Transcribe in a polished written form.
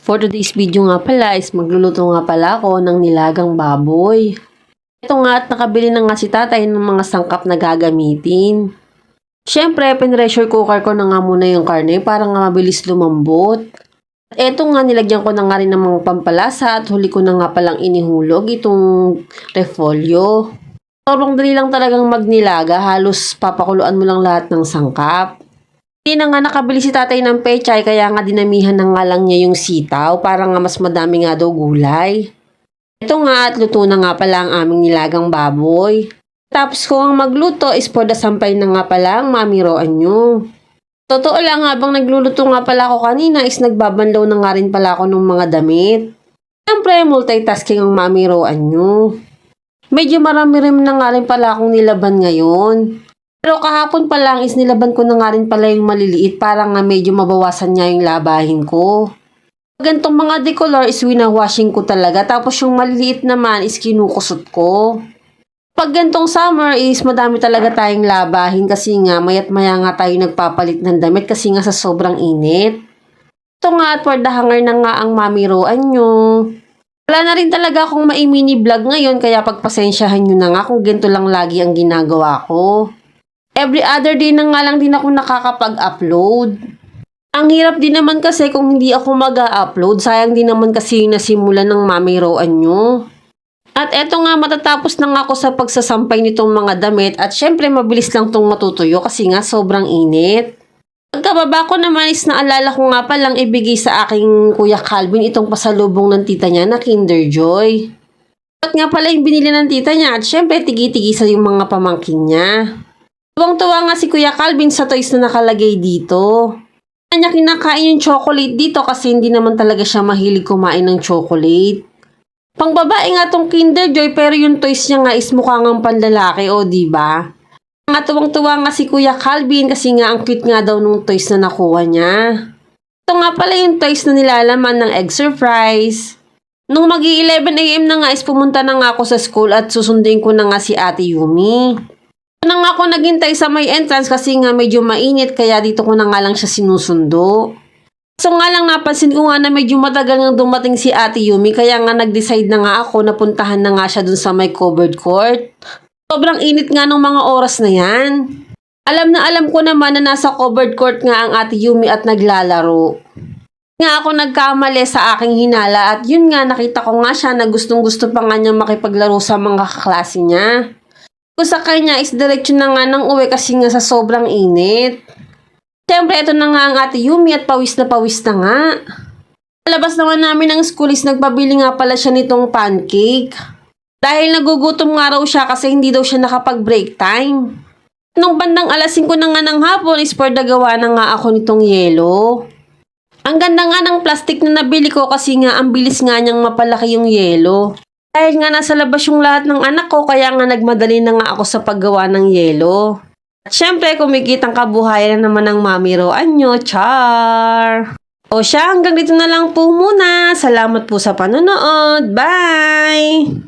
For today's video nga pala is magluluto nga pala ako ng nilagang baboy. Ito nga at nakabili na nga si tatay ng mga sangkap na gagamitin. Siyempre, pinressure cooker ko na nga muna yung karne para nga mabilis lumambot. At eto nga, nilagyan ko na nga rin ng mga pampalasa at huli ko na nga palang inihulog itong repolyo. Sobrang dali lang talagang magnilaga, halos papakuluan mo lang lahat ng sangkap. Hindi na nga nakabili si tatay ng pechay kaya nga dinamihan na nga lang niya yung sitaw para nga mas madami nga daw gulay. Ito nga at luto na nga pala ang aming nilagang baboy. Tapos ko ang magluto is for the sampay na nga pala ang mamiroan nyo. Totoo lang, habang nagluluto nga pala ako kanina is nagbabanlaw na nga rin pala ako ng mga damit. Siyempre multitasking ang mamiroan nyo. Medyo marami rin na nga rin pala akong nilaban ngayon. Pero kahapon pa lang is nilaban ko na nga rin pala yung maliliit para nga medyo mabawasan niya yung labahin ko. Gantong mga decolor is winawashing ko talaga, tapos yung maliliit naman is kinukusot ko. Pag gantong summer is madami talaga tayong labahin kasi nga mayat maya nga tayo nagpapalit ng damit kasi nga sa sobrang init. Ito nga at for the hanger na nga ang mamiroan nyo. Wala na rin talaga akong mai-mini vlog ngayon kaya pagpasensyahan nyo na nga kung ganito lang lagi ang ginagawa ko. Every other day na nga lang din ako nakakapag-upload. Ang hirap din naman kasi kung hindi ako mag-upload, sayang din naman kasi yung nasimulan ng mamiroan nyo. At eto nga, matatapos na nga ako sa pagsasampay nitong mga damit at syempre mabilis lang tong matutuyo kasi nga sobrang init. Pagkababa ko naman is naalala ko nga palang ibigay sa aking Kuya Calvin itong pasalubong ng tita niya na Kinder Joy. At nga pala yung binili ng tita niya at syempre tigi-tigisa yung mga pamangkin niya. Tuwang-tuwa nga si Kuya Calvin sa toys na nakalagay dito. Kanya kinakain yung chocolate dito kasi hindi naman talaga siya mahilig kumain ng chocolate. Pangbabae nga tong Kinder Joy pero yung toys niya nga is mukha ngang panlalaki o diba? Nga tuwang-tuwa nga si Kuya Calvin kasi nga ang cute nga daw nung toys na nakuha niya. Ito nga pala yung toys na nilalaman ng egg surprise. Nung mag-11 AM na nga is pumunta na nga ako sa school at susundin ko na nga si Ate Yumi. Na nga ako naghintay sa may entrance kasi nga medyo mainit kaya dito ko na nga lang siya sinusundo. So nga lang napansin ko nga na medyo matagal nang dumating si Ate Yumi kaya nga nag-decide na nga ako na puntahan na nga siya dun sa may covered court. Sobrang init nga ng mga oras na yan. Alam ko naman na nasa covered court nga ang Ate Yumi at naglalaro. Nga ako nagkamali sa aking hinala at yun nga nakita ko nga siya na gustong gusto pa nga niya makipaglaro sa mga kaklase niya. Kung sa kanya is diretso na nga ng uwi kasi nga sa sobrang init. Siyempre, ito na nga ang Ate Yumi at pawis na nga. Palabas naman namin ng school is nagpabili nga pala siya nitong pancake. Dahil nagugutom nga raw siya kasi hindi daw siya nakapag-break time. Nung bandang alas 5 na nga ng hapon is for gawa na nga ako nitong yelo. Ang ganda nga ng plastic na nabili ko kasi nga ang bilis nga niyang mapalaki yung yelo. Dahil nga nasa labas yung lahat ng anak ko, kaya nga nagmadali na nga ako sa paggawa ng yelo. At syempre, kumikitang kabuhayan na naman ng mamiroan nyo, char! O siya, hanggang dito na lang po muna. Salamat po sa panonood. Bye!